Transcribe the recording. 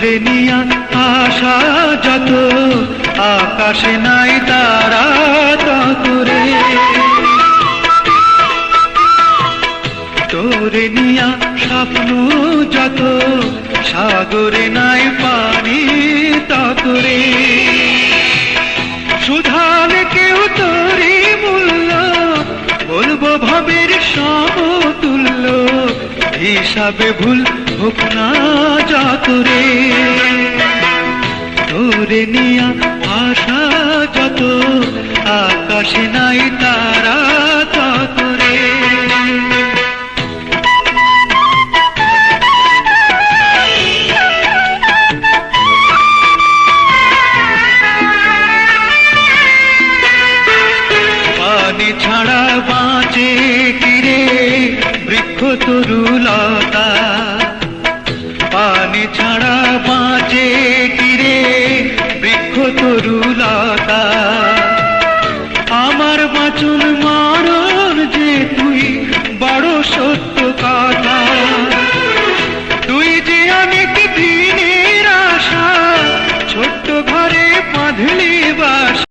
তোরে নিয়া আশা যত, আকাশে নাই তারা ততরে। তোরে নিয়া স্বপ্ন যত, সাগরে নাই পানি ততরে। শুধালে কেউ তোরে মূল্য, বলবো ভবের সমতুল্য, হিসাবে ভুল হোক না যতরে। তোরে নিয়া আশা যত, আকাশে নাই তারা ততরে। পানি ছাড়া বাঁচে কিরে বৃক্ষ তরুলতা, পানি ছাড়া বাঁচে কিরে বৃক্ষ তরুলতা।